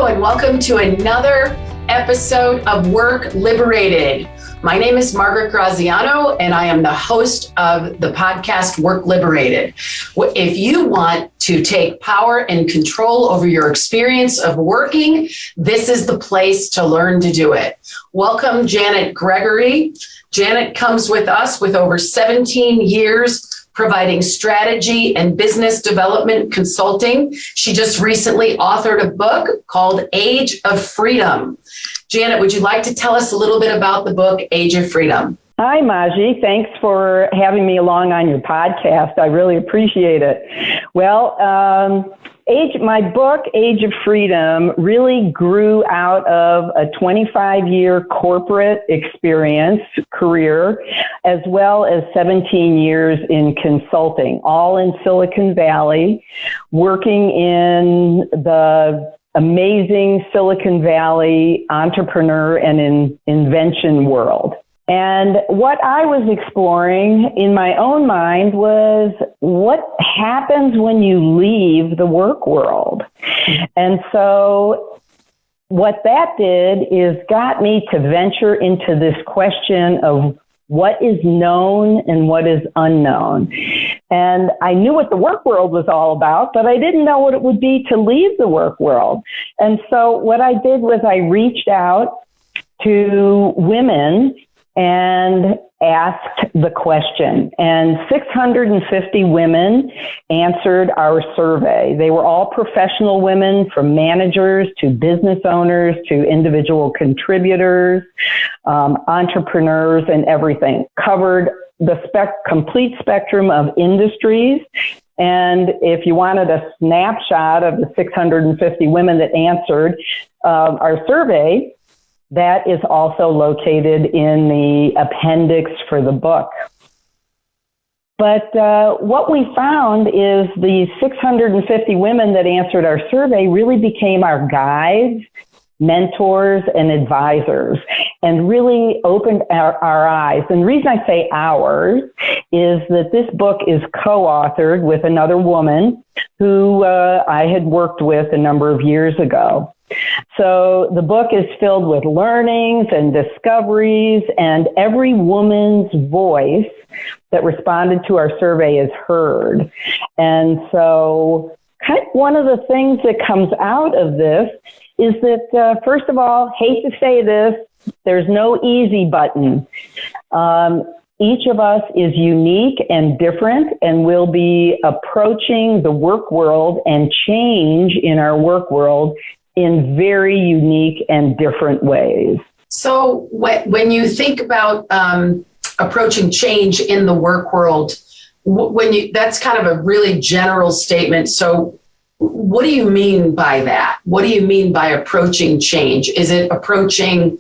Hello, and welcome to another episode of Work Liberated. My name is Margaret Graziano, and I am the host of the podcast Work Liberated. If you want to take power and control over your experience of working, this is the place to learn to do it. Welcome, Janet Gregory. Janet comes with us with over 17 years providing strategy and business development consulting. She just recently authored a book called Age of Freedom. Janet, would you like to tell us a little bit about the book, Age of Freedom? Hi, Maji. Thanks for having me along on your podcast. I really appreciate it. Well, my book, Age of Freedom, really grew out of a 25-year corporate experience career, as well as 17 years in consulting, all in Silicon Valley, working in the amazing Silicon Valley entrepreneur and invention world. And what I was exploring in my own mind was what happens when you leave the work world. And so what that did is got me to venture into this question of what is known and what is unknown. And I knew what the work world was all about, but I didn't know what it would be to leave the work world. And so what I did was I reached out to women and asked the question. And 650 women answered our survey. They were all professional women, from managers to business owners to individual contributors, entrepreneurs, and everything. Covered the complete spectrum of industries. And if you wanted a snapshot of the 650 women that answered our survey, that is also located in the appendix for the book. But what we found is the 650 women that answered our survey really became our guides, mentors, and advisors, and really opened our eyes. And the reason I say ours is that this book is co-authored with another woman who I had worked with a number of years ago. So the book is filled with learnings and discoveries, and every woman's voice that responded to our survey is heard. And so kind of one of the things that comes out of this is that, first of all, hate to say this, there's no easy button. Each of us is unique and different, and will be approaching the work world and change in our work world in very unique and different ways. So when you think about approaching change in the work world, that's kind of a really general statement. So what do you mean by that? What do you mean by approaching change? Is it approaching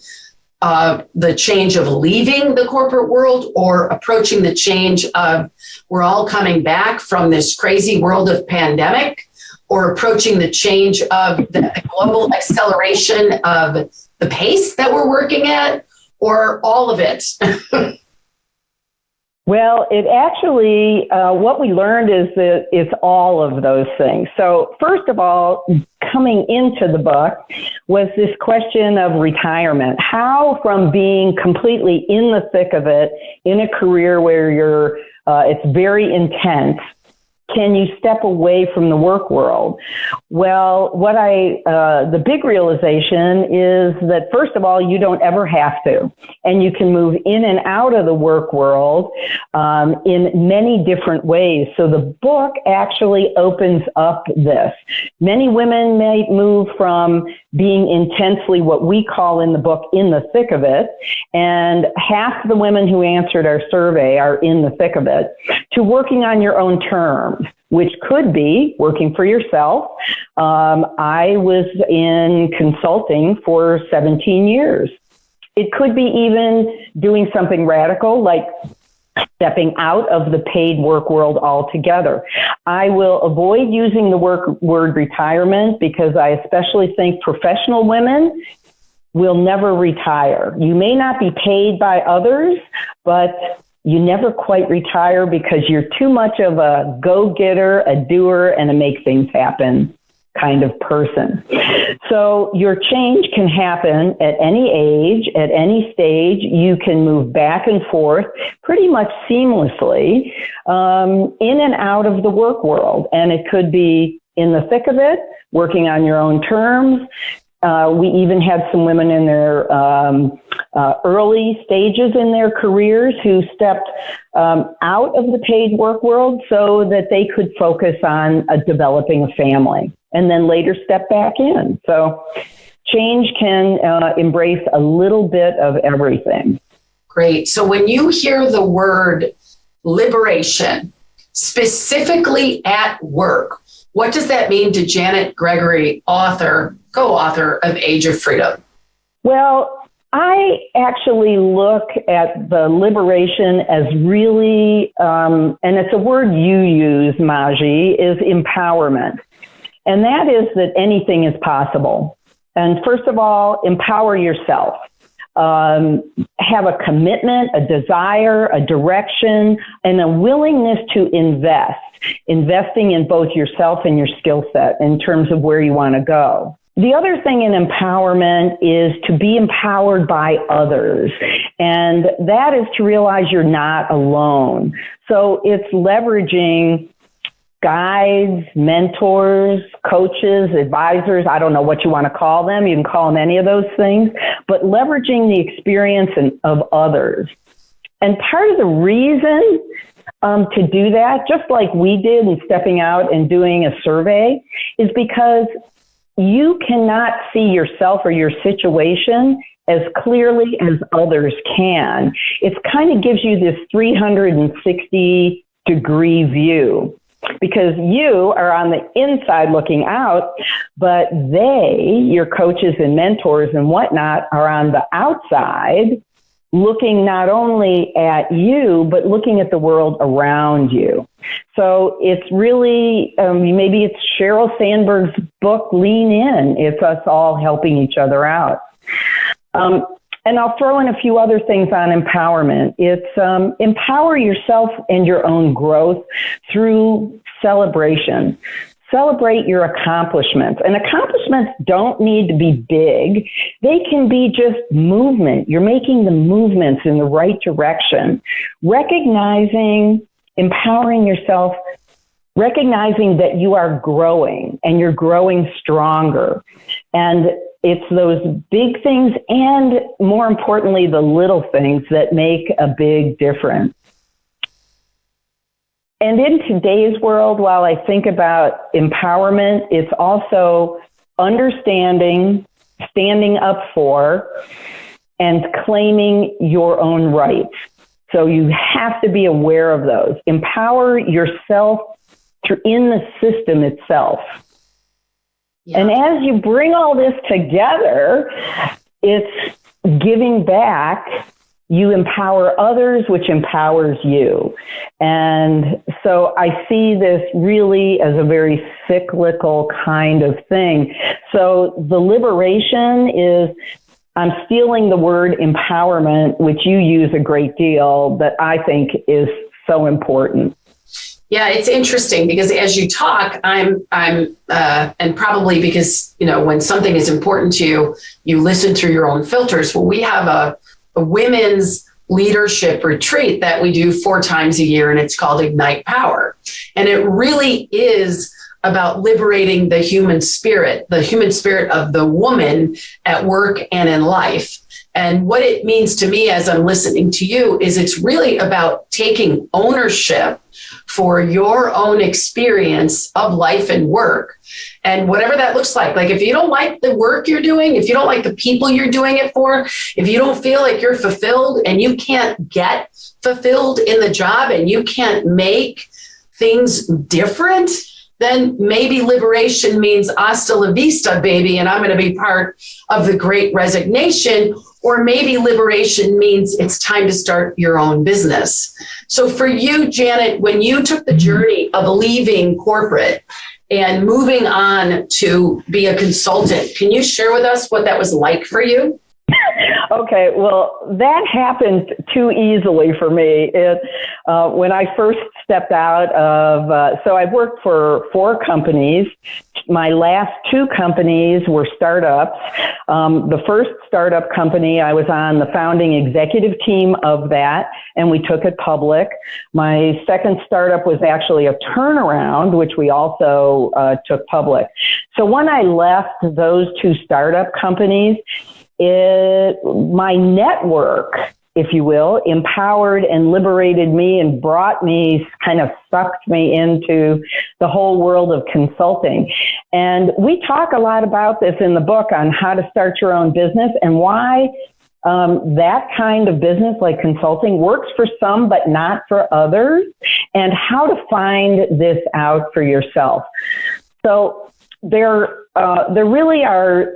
the change of leaving the corporate world, or approaching the change of we're all coming back from this crazy world of pandemic, or approaching the change of the global acceleration of the pace that we're working at, or all of it? Well, it actually, what we learned is that it's all of those things. So first of all, coming into the book was this question of retirement. How, from being completely in the thick of it, in a career where it's very intense, can you step away from the work world? Well, the big realization is that, first of all, you don't ever have to, and you can move in and out of the work world in many different ways. So the book actually opens up this. Many women may move from being intensely, what we call in the book, in the thick of it, and half the women who answered our survey are in the thick of it, to working on your own terms, which could be working for yourself. I was in consulting for 17 years. It could be even doing something radical like stepping out of the paid work world altogether. I will avoid using the word retirement, because I especially think professional women will never retire. You may not be paid by others, but you never quite retire because you're too much of a go-getter, a doer, and a make things happen. kind of person. So your change can happen at any age, at any stage. You can move back and forth pretty much seamlessly in and out of the work world. And it could be in the thick of it, working on your own terms. We even had some women in their early stages in their careers who stepped out of the paid work world so that they could focus on developing a family and then later step back in. So change can embrace a little bit of everything. Great. So when you hear the word liberation, specifically at work, what does that mean to Janet Gregory, co-author of Age of Freedom? Well, I actually look at the liberation as really, and it's a word you use, Maji, is empowerment. And that is that anything is possible. And first of all, empower yourself. Have a commitment, a desire, a direction, and a willingness to investing in both yourself and your skill set in terms of where you want to go. The other thing in empowerment is to be empowered by others. And that is to realize you're not alone. So it's leveraging guides, mentors, coaches, advisors. I don't know what you want to call them. You can call them any of those things, but leveraging the experience of others. And part of the reason to do that, just like we did in stepping out and doing a survey, is because you cannot see yourself or your situation as clearly as others can. It kind of gives you this 360-degree view, because you are on the inside looking out, but they, your coaches and mentors and whatnot, are on the outside looking not only at you, but looking at the world around you. So it's really, maybe it's Sheryl Sandberg's book, Lean In. It's us all helping each other out. And I'll throw in a few other things on empowerment. It's empower yourself and your own growth through celebration. Celebrate your accomplishments. And accomplishments don't need to be big. They can be just movement. You're making the movements in the right direction. Empowering yourself, recognizing that you are growing and you're growing stronger. And it's those big things and, more importantly, the little things that make a big difference. And in today's world, while I think about empowerment, it's also understanding, standing up for, and claiming your own rights. So you have to be aware of those. Empower yourself in the system itself. Yeah. And as you bring all this together, it's giving back. You empower others, which empowers you. And so I see this really as a very cyclical kind of thing. So the liberation is, I'm stealing the word empowerment, which you use a great deal, that I think is so important. Yeah, it's interesting because as you talk, and probably because, when something is important to you, you listen through your own filters. Well, we have a women's leadership retreat that we do 4 times a year, and it's called Ignite Power. And it really is about liberating the human spirit of the woman at work and in life. And what it means to me as I'm listening to you is it's really about taking ownership for your own experience of life and work. And whatever that looks like if you don't like the work you're doing, if you don't like the people you're doing it for, if you don't feel like you're fulfilled and you can't get fulfilled in the job and you can't make things different, then maybe liberation means hasta la vista, baby, and I'm going to be part of the great resignation. Or maybe liberation means it's time to start your own business. So for you, Janet, when you took the journey of leaving corporate and moving on to be a consultant, can you share with us what that was like for you? Okay, well, that happened too easily for me. When I first stepped out of, so I've worked for 4 companies. My last 2 companies were startups. The first startup company, I was on the founding executive team of that, and we took it public. My second startup was actually a turnaround, which we also took public. So when I left those 2 startup companies, my network, if you will, empowered and liberated me and kind of sucked me into the whole world of consulting. And we talk a lot about this in the book on how to start your own business and why that kind of business like consulting works for some, but not for others, and how to find this out for yourself. So there really are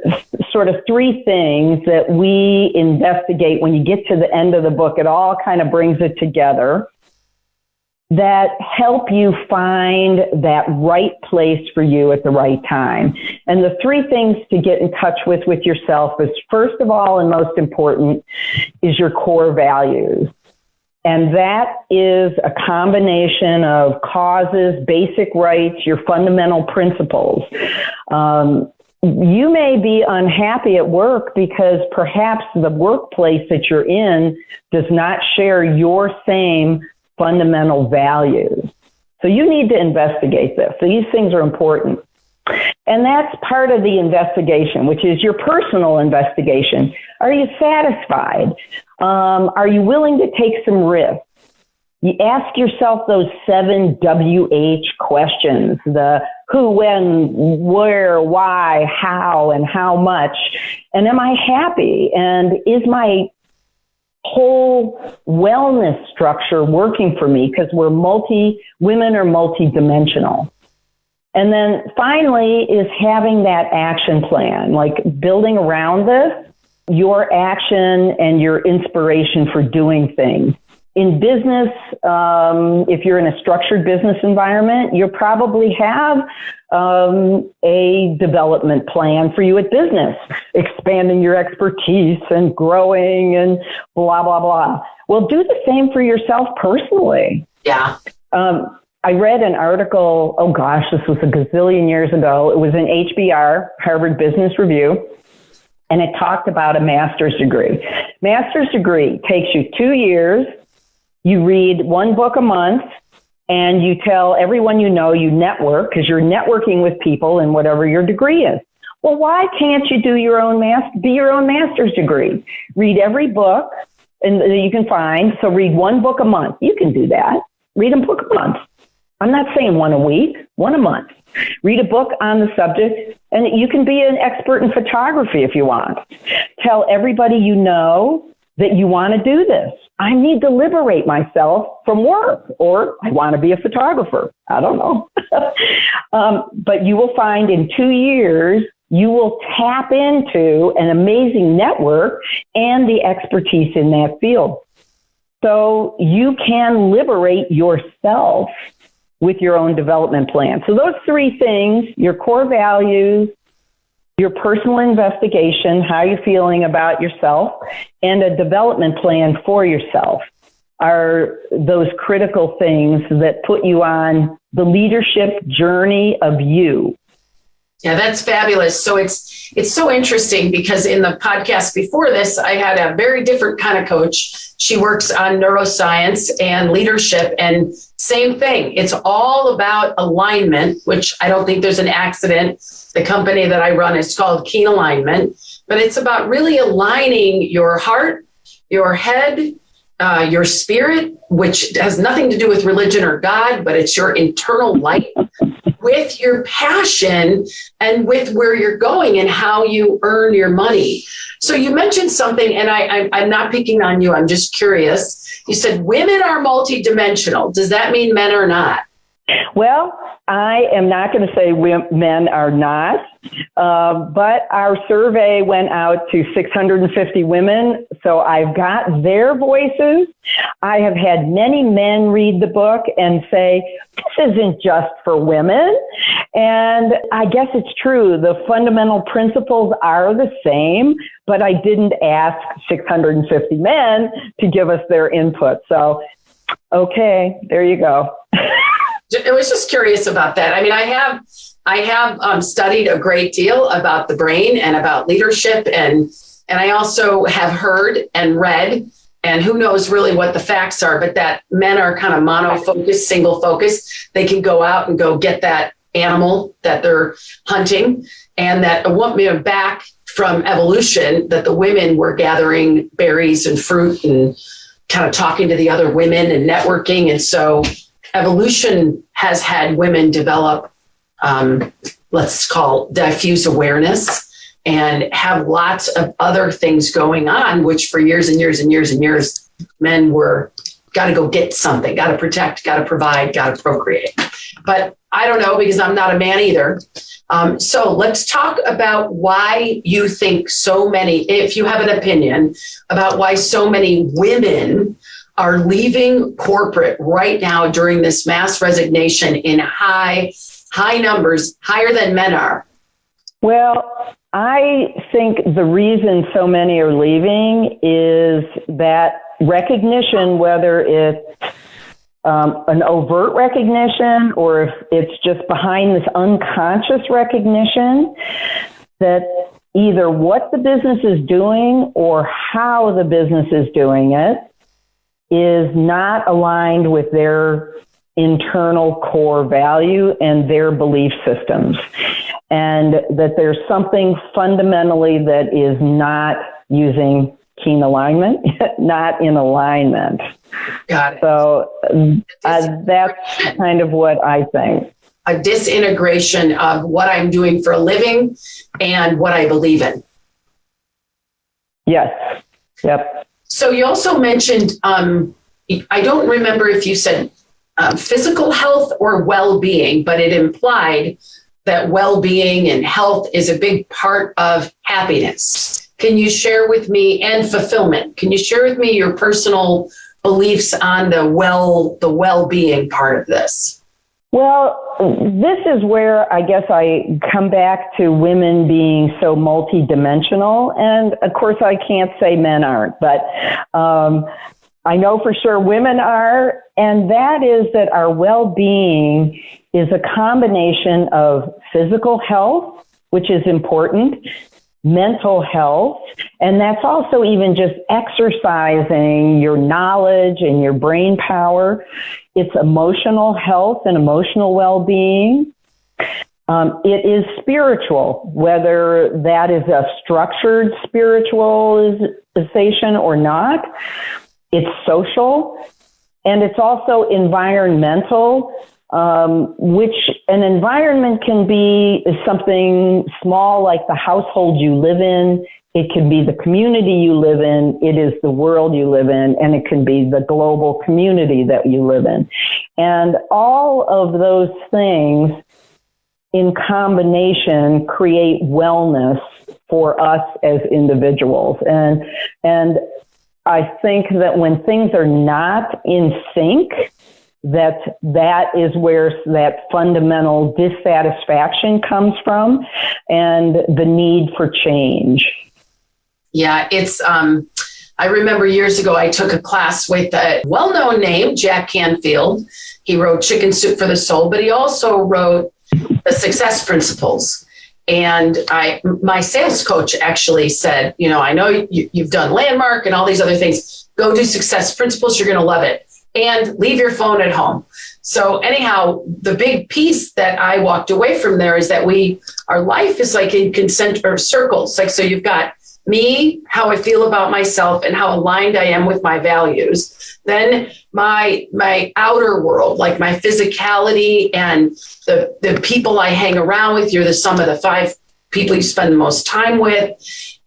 sort of 3 things that we investigate when you get to the end of the book. It all kind of brings it together that help you find that right place for you at the right time. And the 3 things to get in touch with yourself is, first of all, and most important, is your core values. And that is a combination of causes, basic rights, your fundamental principles. You may be unhappy at work because perhaps the workplace that you're in does not share your same fundamental values. So you need to investigate this. So these things are important. And that's part of the investigation, which is your personal investigation. Are you satisfied? Are you willing to take some risks? You ask yourself those 7 WH questions, the who, when, where, why, how, and how much. And am I happy? And is my whole wellness structure working for me? Because women are multidimensional. And then finally is having that action plan, like building around this, your action and your inspiration for doing things. In business, if you're in a structured business environment, you probably have a development plan for you at business, expanding your expertise and growing and blah, blah, blah. Well, do the same for yourself personally. Yeah. I read an article, this was a gazillion years ago. It was in HBR, Harvard Business Review, and it talked about a master's degree. Master's degree takes you 2 years. You read 1 book a month, and you tell everyone you know, you network, because you're networking with people in whatever your degree is. Well, why can't you do be your own master's degree? Read every book and that you can find. So read 1 book a month. You can do that. Read a book a month. I'm not saying 1 a week, 1 a month. Read a book on the subject, and you can be an expert in photography if you want. Tell everybody you know that you want to do this. I need to liberate myself from work, or I want to be a photographer. I don't know. But you will find in 2 years, you will tap into an amazing network and the expertise in that field. So you can liberate yourself with your own development plan. So those 3 things, your core values, your personal investigation, how you're feeling about yourself, and a development plan for yourself are those critical things that put you on the leadership journey of you. Yeah, that's fabulous. So it's so interesting because in the podcast before this, I had a very different kind of coach. She works on neuroscience and leadership, and same thing. It's all about alignment, which I don't think there's an accident. The company that I run is called Keen Alignment, but it's about really aligning your heart, your head, your spirit, which has nothing to do with religion or God, but it's your internal light, with your passion and with where you're going and how you earn your money. So you mentioned something, and I'm not picking on you. I'm just curious. You said women are multidimensional. Does that mean men are not? Well, I am not going to say men are not, but our survey went out to 650 women, so I've got their voices. I have had many men read the book and say, this isn't just for women. And I guess it's true. The fundamental principles are the same, but I didn't ask 650 men to give us their input. So, okay, there you go. I was just curious about that. I mean, I have studied a great deal about the brain and about leadership, and I also have heard and read, and who knows really what the facts are, but that men are kind of mono-focused, single-focused. They can go out and go get that animal that they're hunting, and that a woman back from evolution, that the women were gathering berries and fruit and kind of talking to the other women and networking, and so evolution has had women develop, let's call diffuse awareness, and have lots of other things going on, which for years and years and years and years, men were got to go get something, got to protect, got to provide, got to procreate. But I don't know, because I'm not a man either. So let's talk about why you think so many, if you have an opinion about why so many women are leaving corporate right now during this mass resignation in high numbers, higher than men are. Well, I think the reason so many are leaving is that recognition, whether it's an overt recognition or if it's just behind this unconscious recognition, that either what the business is doing or how the business is doing it is not aligned with their internal core value and their belief systems. And that there's something fundamentally that is not using keen alignment, not in alignment. Got it. So that's kind of what I think. A disintegration of what I'm doing for a living and what I believe in. Yes. Yep. So you also mentioned, I don't remember if you said physical health or well-being, but it implied that well-being and health is a big part of happiness. Can you share with me, and fulfillment? Can you share with me your personal beliefs on the well-being part of this? Well, this is where I guess I come back to women being so multidimensional. And of course, I can't say men aren't, but I know for sure women are. And that is that our well-being is a combination of physical health, which is important, mental health, and that's also even just exercising your knowledge and your brain power. It's emotional health and emotional well-being. It is spiritual, whether that is a structured spiritualization or not. It's social, and it's also environmental, which an environment can be something small like the household you live in. It can be the community you live in. It is the world you live in, and it can be the global community that you live in. And all of those things in combination create wellness for us as individuals. And I think that when things are not in sync, that is where that fundamental dissatisfaction comes from and the need for change. Yeah, it's, I remember years ago, I took a class with a well-known name, Jack Canfield. He wrote Chicken Soup for the Soul, but he also wrote The Success Principles. And my sales coach actually said, you know, I know you've done Landmark and all these other things. Go do Success Principles. You're going to love it. And leave your phone at home. So anyhow, the big piece that I walked away from there is that our life is like in concentric circles. Like, so you've got me, how I feel about myself and how aligned I am with my values. Then my outer world, like my physicality and the people I hang around with. You're the sum of the 5 people you spend the most time with.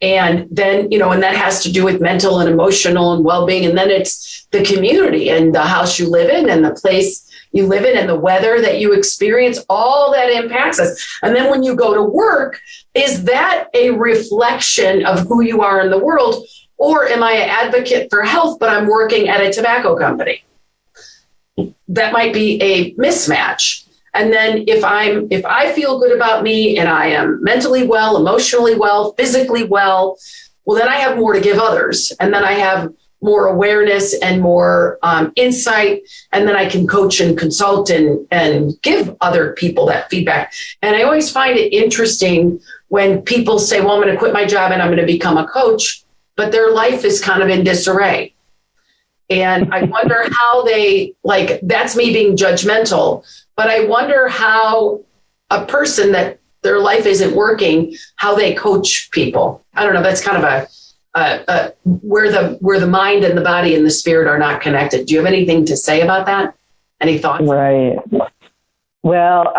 And then, you know, and that has to do with mental and emotional and well-being. And then it's the community and the house you live in and the place you live in and the weather that you experience, all that impacts us. And then when you go to work, is that a reflection of who you are in the world? Or am I an advocate for health, but I'm working at a tobacco company? That might be a mismatch. And then if I feel good about me and I am mentally well, emotionally well, physically well, well, then I have more to give others. And then I have more awareness and more insight. And then I can coach and consult and give other people that feedback. And I always find it interesting when people say, well, I'm going to quit my job and I'm going to become a coach, but their life is kind of in disarray. And I wonder how they, like, that's me being judgmental, but I wonder how a person that their life isn't working, how they coach people. I don't know. That's kind of where the mind and the body and the spirit are not connected. Do you have anything to say about that? Any thoughts? Right. Well,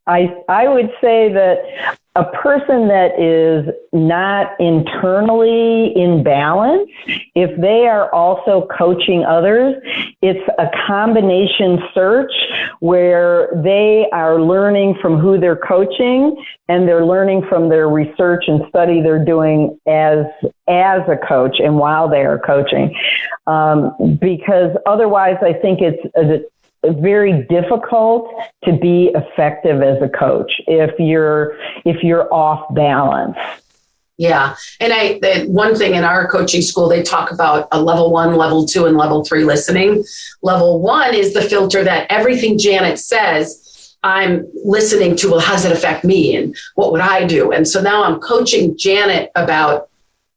I would say that a person that is not internally in balance, if they are also coaching others, it's a combination search where they are learning from who they're coaching and they're learning from their research and study they're doing as a coach and while they are coaching. Because otherwise I think it's very difficult to be effective as a coach if you're off balance. Yeah. And one thing in our coaching school, they talk about a level 1, level 2, and level 3 listening. Level 1 is the filter that everything Janet says, I'm listening to, well, how does it affect me? And what would I do? And so now I'm coaching Janet about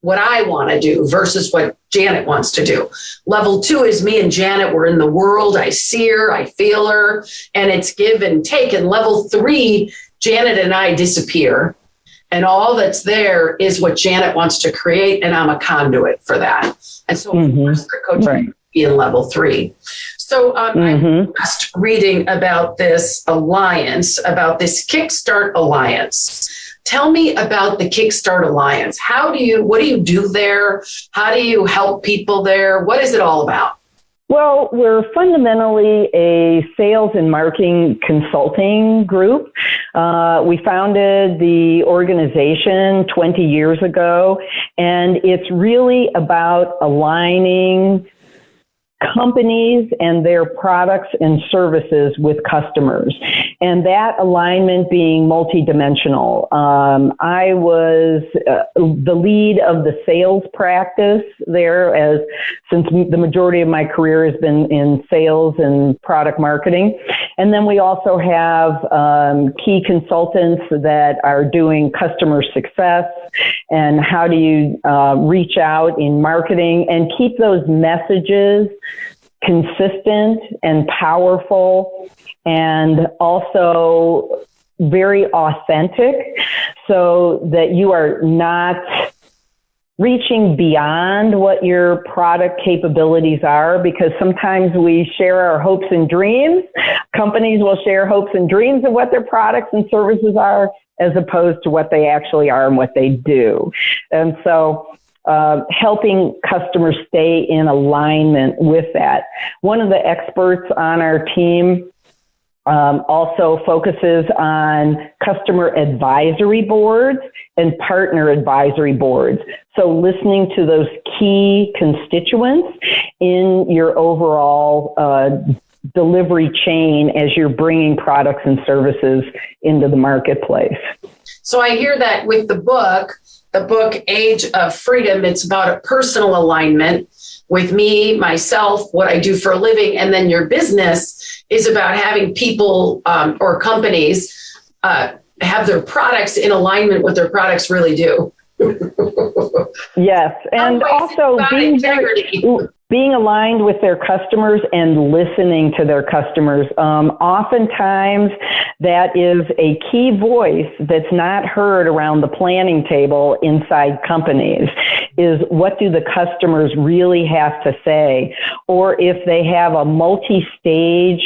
what I want to do versus what Janet wants to do. Level 2 is me and Janet. We're in the world. I see her, I feel her, and it's give and take. And level 3, Janet and I disappear. And all that's there is what Janet wants to create. And I'm a conduit for that. And so of course, the coaching would be in level 3. So I'm just reading about this alliance, about this Kickstart Alliance. Tell me about the Kickstart Alliance. What do you do there? How do you help people there? What is it all about? Well, we're fundamentally a sales and marketing consulting group. We founded the organization 20 years ago, and it's really about aligning companies and their products and services with customers, and that alignment being multidimensional. I was the lead of the sales practice there, since the majority of my career has been in sales and product marketing. And then we also have key consultants that are doing customer success and how do you reach out in marketing and keep those messages consistent and powerful and also very authentic so that you are not reaching beyond what your product capabilities are, because sometimes we share our hopes and dreams. Companies will share hopes and dreams of what their products and services are as opposed to what they actually are and what they do. And so helping customers stay in alignment with that. One of the experts on our team also focuses on customer advisory boards and partner advisory boards. So listening to those key constituents in your overall delivery chain as you're bringing products and services into the marketplace. So I hear that with the book Age of Freedom, it's about a personal alignment with me, myself, what I do for a living. And then your business is about having people or companies have their products in alignment with their products really do. Yes. And also being aligned with their customers and listening to their customers. Oftentimes that is a key voice that's not heard around the planning table inside companies, is what do the customers really have to say? Or if they have a multi-stage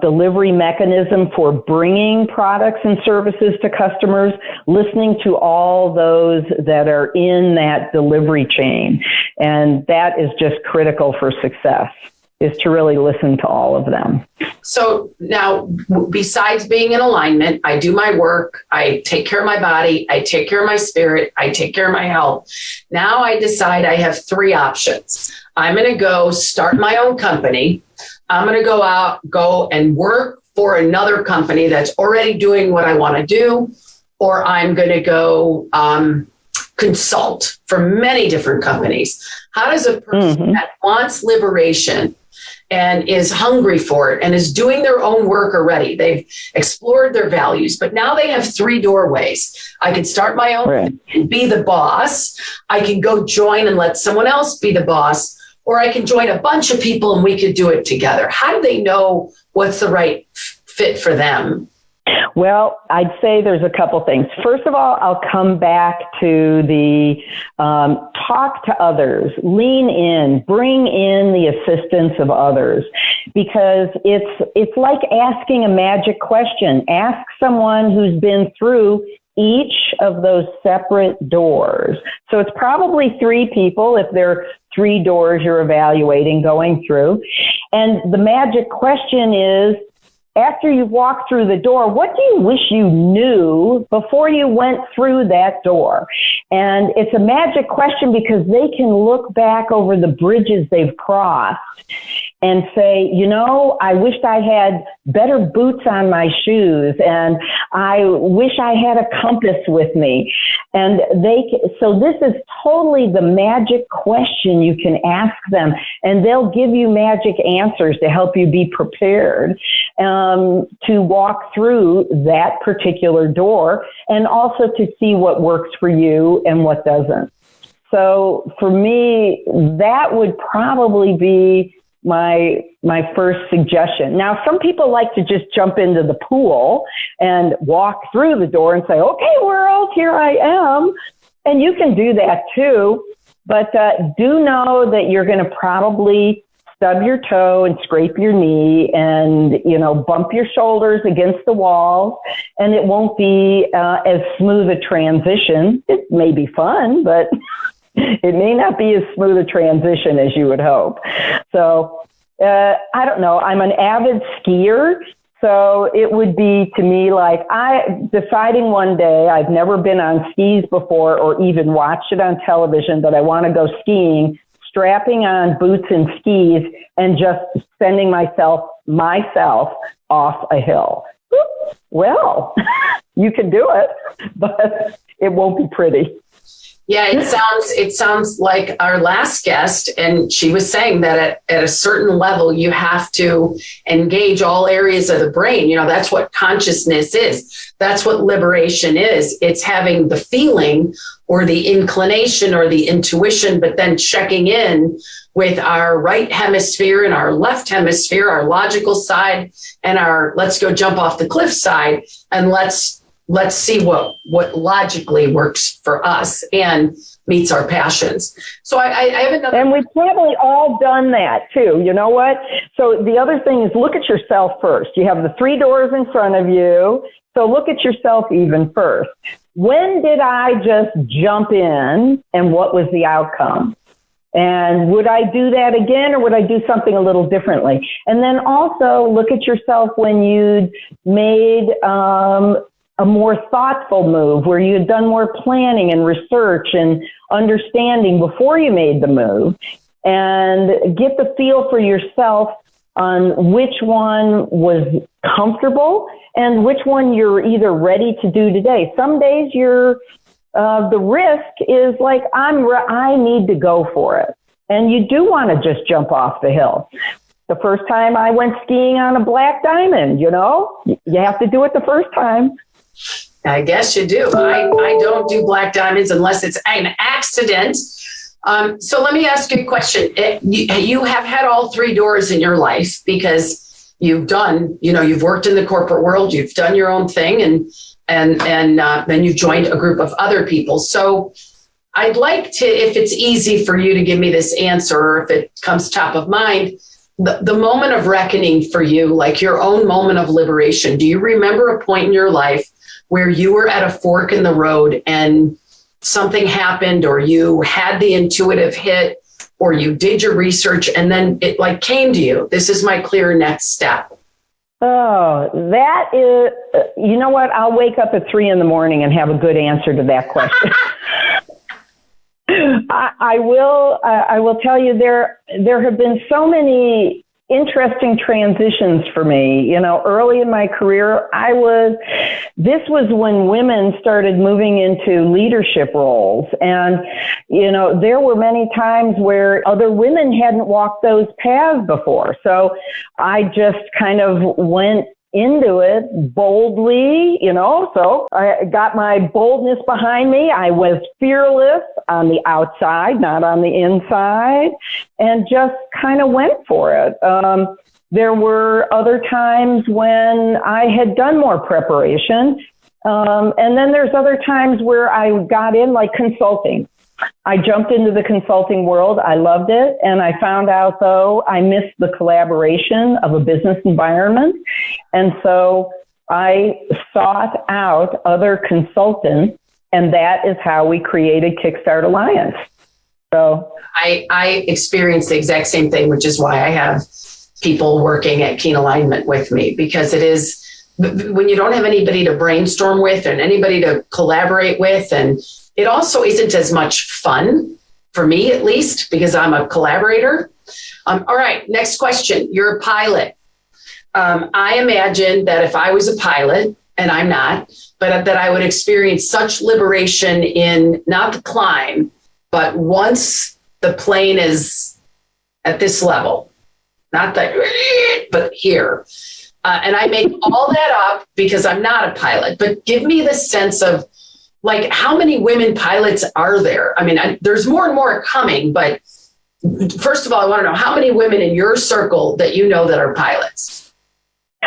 delivery mechanism for bringing products and services to customers, listening to all those that are in that delivery chain. And that is just critical for success. is to really listen to all of them. So now, besides being in alignment, I do my work, I take care of my body, I take care of my spirit, I take care of my health. Now I decide I have three options. I'm going to go start my own company. I'm going to go and work for another company that's already doing what I want to do, or I'm going to go consult for many different companies. How does a person that wants liberation and is hungry for it and is doing their own work already, they've explored their values, but now they have three doorways. I can start my own and be the boss. I can go join and let someone else be the boss, or I can join a bunch of people and we could do it together. How do they know what's the right fit for them? Well, I'd say there's a couple things. First of all, I'll come back to the talk to others, lean in, bring in the assistance of others, because it's like asking a magic question. Ask someone who's been through each of those separate doors. So it's probably three people if there are three doors you're evaluating going through. And the magic question is, after you've walked through the door, what do you wish you knew before you went through that door? And it's a magic question because they can look back over the bridges they've crossed and say, you know, I wished I had better boots on my shoes, and I wish I had a compass with me. And so this is totally the magic question you can ask them, and they'll give you magic answers to help you be prepared to walk through that particular door, and also to see what works for you and what doesn't. So for me, that would probably be my first suggestion. Now, some people like to just jump into the pool and walk through the door and say, okay, world, here I am. And you can do that too. But do know that you're going to probably stub your toe and scrape your knee and, you know, bump your shoulders against the wall. And it won't be as smooth a transition. It may be fun, but it may not be as smooth a transition as you would hope. So I don't know. I'm an avid skier. So it would be to me like deciding one day, I've never been on skis before or even watched it on television, but I want to go skiing, strapping on boots and skis and just sending myself off a hill. Well, you can do it, but it won't be pretty. Yeah, it sounds like our last guest, and she was saying that at a certain level, you have to engage all areas of the brain. You know, that's what consciousness is. That's what liberation is. It's having the feeling or the inclination or the intuition, but then checking in with our right hemisphere and our left hemisphere, our logical side, and our let's go jump off the cliff side, and let's see what logically works for us and meets our passions. So I have another. And we've probably all done that too. You know what? So the other thing is look at yourself first. You have the three doors in front of you. So look at yourself even first. When did I just jump in and what was the outcome? And would I do that again, or would I do something a little differently? And then also look at yourself when you'd made a more thoughtful move where you had done more planning and research and understanding before you made the move, and get the feel for yourself on which one was comfortable and which one you're either ready to do today. Some days the risk is like, I need to go for it. And you do want to just jump off the hill. The first time I went skiing on a black diamond, you know, you have to do it the first time. I guess you do. I don't do black diamonds unless it's an accident. So let me ask you a question. You have had all three doors in your life because you've worked in the corporate world, you've done your own thing, and then you've joined a group of other people. So I'd like to, if it's easy for you to give me this answer, or if it comes top of mind, the moment of reckoning for you, like your own moment of liberation. Do you remember a point in your life where you were at a fork in the road and something happened, or you had the intuitive hit, or you did your research and then it like came to you? This is my clear next step. Oh, that is, you know what? I'll wake up at 3 a.m. and have a good answer to that question. I will tell you there have been so many interesting transitions for me. You know, early in my career, this was when women started moving into leadership roles. And, you know, there were many times where other women hadn't walked those paths before. So I just kind of went into it boldly, you know, so I got my boldness behind me. I was fearless on the outside, not on the inside, and just kind of went for it. There were other times when I had done more preparation. And then there's other times where I got in like consulting. I jumped into the consulting world. I loved it. And I found out, though, I missed the collaboration of a business environment. And so I sought out other consultants, and that is how we created Kickstart Alliance. So I experienced the exact same thing, which is why I have people working at Keen Alignment with me, because it is when you don't have anybody to brainstorm with and anybody to collaborate with, and it also isn't as much fun for me, at least, because I'm a collaborator. All right, next question. You're a pilot. I imagine that if I was a pilot, and I'm not, but that I would experience such liberation in not the climb, but once the plane is at this level, not that, but here. And I make all that up because I'm not a pilot, but give me the sense of, like, how many women pilots are there? I mean, there's more and more coming, but first of all, I want to know how many women in your circle that you know that are pilots.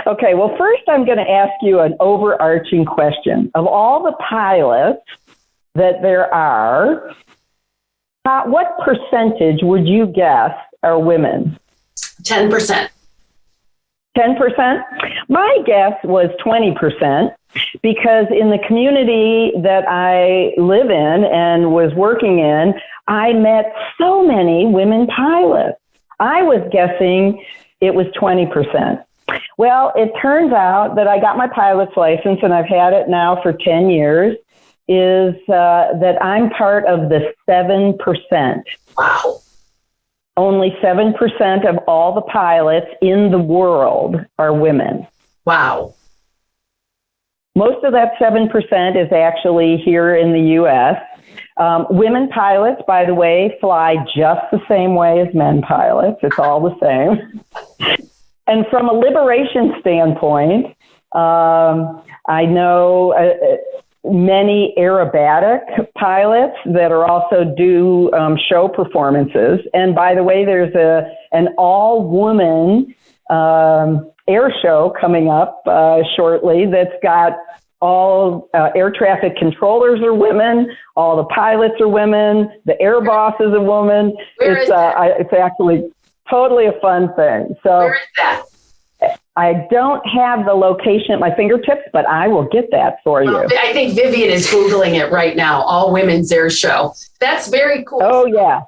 Okay, well, first I'm going to ask you an overarching question. Of all the pilots that there are, what percentage would you guess are women? 10%. 10%? My guess was 20%, because in the community that I live in and was working in, I met so many women pilots. I was guessing it was 20%. Well, it turns out that I got my pilot's license, and I've had it now for 10 years, is that I'm part of the 7%. Wow. Only 7% of all the pilots in the world are women. Wow. Most of that 7% is actually here in the U.S. Women pilots, by the way, fly just the same way as men pilots. It's all the same. And from a liberation standpoint, I know many aerobatic pilots that are also do show performances. And by the way, there's an all-woman air show coming up shortly that's got all air traffic controllers are women, all the pilots are women, the air boss is a woman. It's actually totally a fun thing. So where is that? I don't have the location at my fingertips, but I will get that for you. I think Vivian is Googling it right now. All women's air show. That's very cool. Oh, yeah.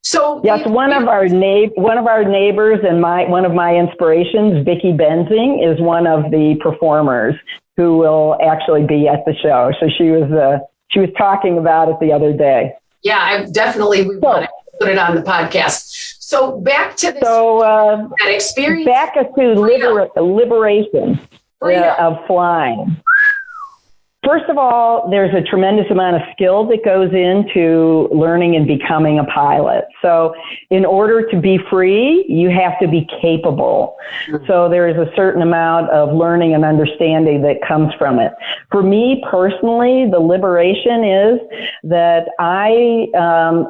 So yes, one of our neighbors and one of my inspirations, Vicki Benzing, is one of the performers who will actually be at the show. So she was talking about it the other day. Yeah, we want to put it on the podcast. So back to this that experience. Back to liberation of flying. First of all, there's a tremendous amount of skill that goes into learning and becoming a pilot. So in order to be free, you have to be capable. So there is a certain amount of learning and understanding that comes from it. For me personally, the liberation is that I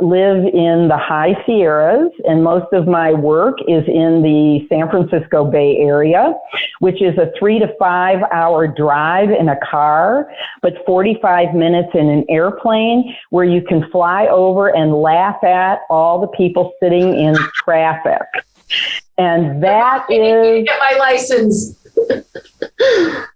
live in the high Sierras, and most of my work is in the San Francisco Bay Area, which is a 3 to 5 hour drive in a car, but 45 minutes in an airplane where you can fly over and laugh at all the people sitting in traffic. And that is... Get my license.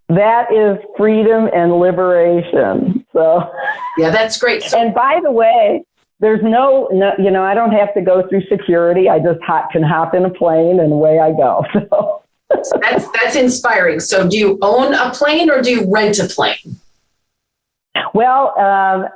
That is freedom and liberation. So, yeah, that's great. So, and by the way, there's no, I don't have to go through security. I just can hop in a plane and away I go. So that's inspiring. So do you own a plane or do you rent a plane? Well,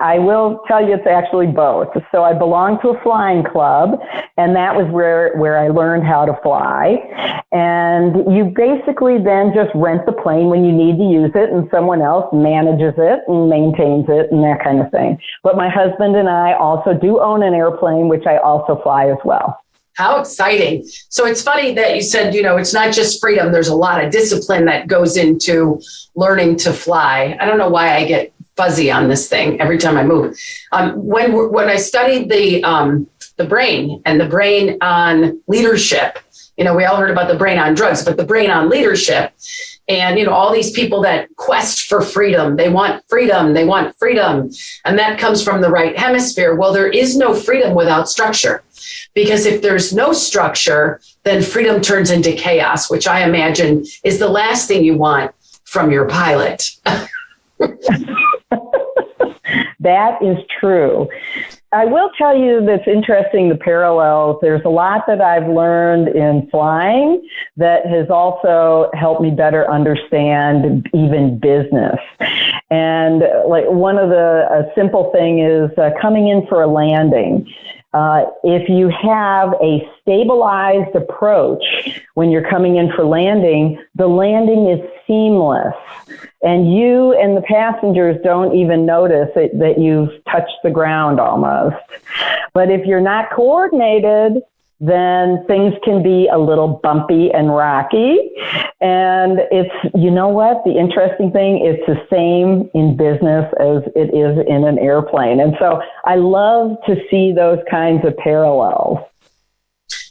I will tell you it's actually both. So I belong to a flying club, and that was where I learned how to fly. And you basically then just rent the plane when you need to use it, and someone else manages it and maintains it and that kind of thing. But my husband and I also do own an airplane, which I also fly as well. How exciting. So it's funny that you said, it's not just freedom. There's a lot of discipline that goes into learning to fly. I don't know why I get fuzzy on this thing every time I move. When I studied the brain and the brain on leadership, we all heard about the brain on drugs, but the brain on leadership, and all these people that quest for freedom, they want freedom, and that comes from the right hemisphere. Well, there is no freedom without structure, because if there's no structure, then freedom turns into chaos, which I imagine is the last thing you want from your pilot. That is true. I will tell you that's interesting, the parallels. There's a lot that I've learned in flying that has also helped me better understand even business. And like one of a simple thing is coming in for a landing. If you have a stabilized approach when you're coming in for landing, the landing is seamless. And you and the passengers don't even notice that you've touched the ground almost. But if you're not coordinated, then things can be a little bumpy and rocky. And you know what? The interesting thing, it's the same in business as it is in an airplane. And so I love to see those kinds of parallels.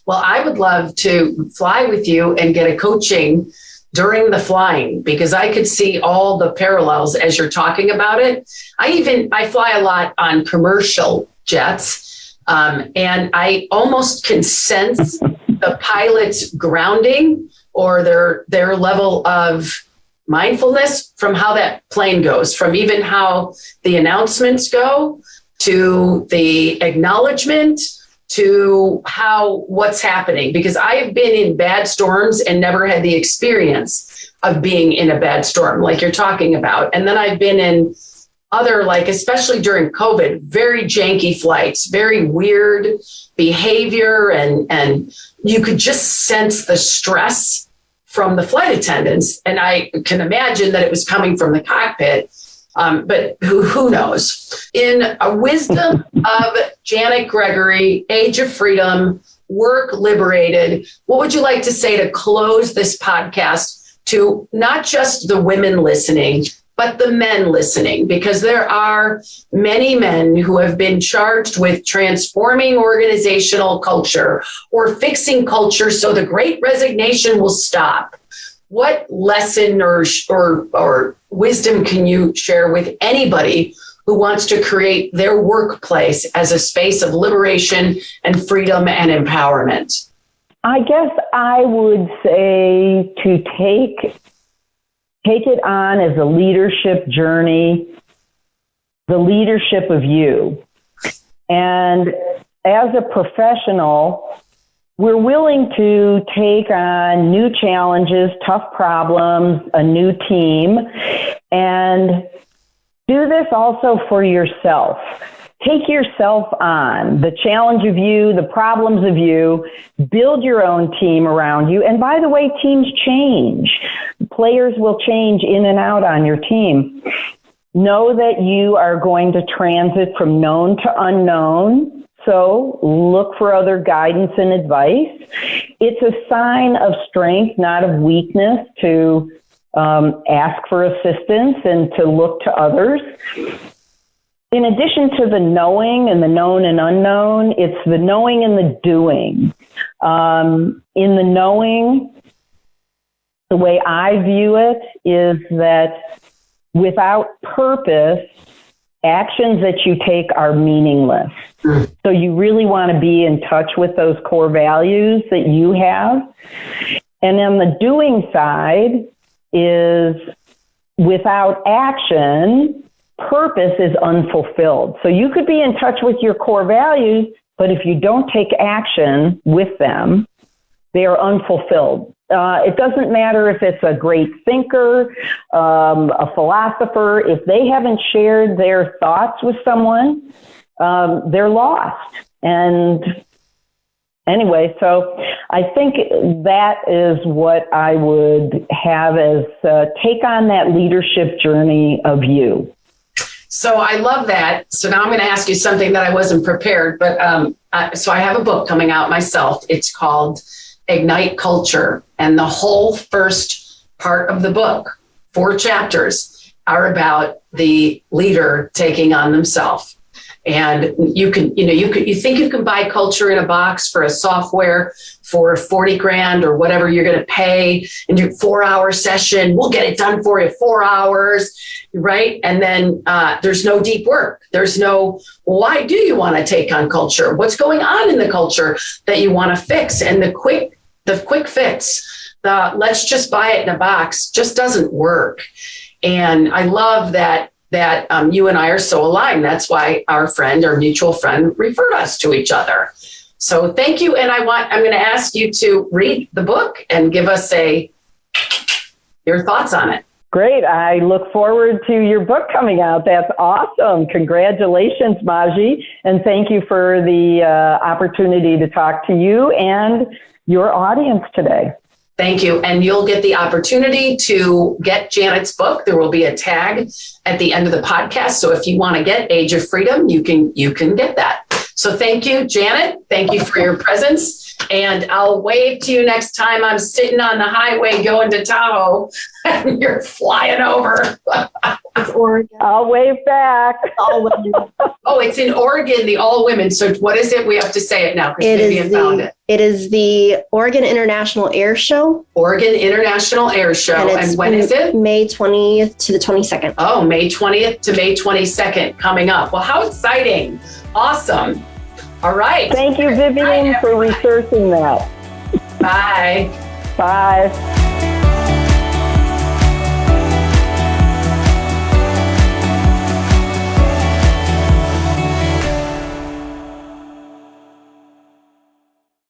Well, I would love to fly with you and get a coaching during the flying, because I could see all the parallels as you're talking about it. I fly a lot on commercial jets, and I almost can sense the pilot's grounding or their level of mindfulness from how that plane goes, from even how the announcements go to the acknowledgement to what's happening, because I have been in bad storms and never had the experience of being in a bad storm like you're talking about. And then I've been in other, especially during COVID, very janky flights, very weird behavior. And you could just sense the stress from the flight attendants. And I can imagine that it was coming from the cockpit. But who knows? In a wisdom of Janet Gregory, Age of Freedom, Work Liberated, what would you like to say to close this podcast to not just the women listening, but the men listening? Because there are many men who have been charged with transforming organizational culture or fixing culture so the great resignation will stop. What lesson or wisdom can you share with anybody who wants to create their workplace as a space of liberation and freedom and empowerment? I guess I would say to take it on as a leadership journey, the leadership of you. And as a professional, we're willing to take on new challenges, tough problems, a new team, and do this also for yourself. Take yourself on, the challenge of you, the problems of you, build your own team around you. And by the way, teams change. Players will change in and out on your team. Know that you are going to transit from known to unknown. So look for other guidance and advice. It's a sign of strength, not of weakness, to ask for assistance and to look to others. In addition to the knowing and the known and unknown, it's the knowing and the doing. In the knowing, the way I view it is that without purpose, actions that you take are meaningless. So you really want to be in touch with those core values that you have. And then the doing side is without action, purpose is unfulfilled. So you could be in touch with your core values, but if you don't take action with them, they are unfulfilled. It doesn't matter if it's a great thinker, a philosopher. If they haven't shared their thoughts with someone, they're lost. And anyway, so I think that is what I would have as take on that leadership journey of you. So I love that. So now I'm going to ask you something that I wasn't prepared, but so I have a book coming out myself. It's called Ignite Culture. And the whole first part of the book, 4 chapters, are about the leader taking on themselves. And you think you can buy culture in a box for a software for $40,000 or whatever you're going to pay in your 4-hour session. We'll get it done for you 4 hours, right? And then there's no deep work. There's no, why do you want to take on culture? What's going on in the culture that you want to fix? And the quick fix, let's just buy it in a box, just doesn't work. And I love that you and I are so aligned. That's why our mutual friend, referred us to each other. So thank you. And I'm going to ask you to read the book and give us your thoughts on it. Great. I look forward to your book coming out. That's awesome. Congratulations, Maji. And thank you for the opportunity to talk to you and your audience today. Thank you. And you'll get the opportunity to get Janet's book. There will be a tag at the end of the podcast. So if you want to get Age of Freedom, you can get that. So thank you, Janet. Thank you for your presence. And I'll wave to you next time I'm sitting on the highway going to Tahoe and you're flying over. I'll wave back. All women. Oh, it's in Oregon, the all women. So what is it? We have to say it now because Vivian found it. It is the Oregon International Air Show. Oregon International Air Show. And when is it? May 20th to the 22nd. Oh, May 20th to May 22nd coming up. Well, how exciting. Awesome. All right. Thank you, Vivian, for researching that. Bye. Bye.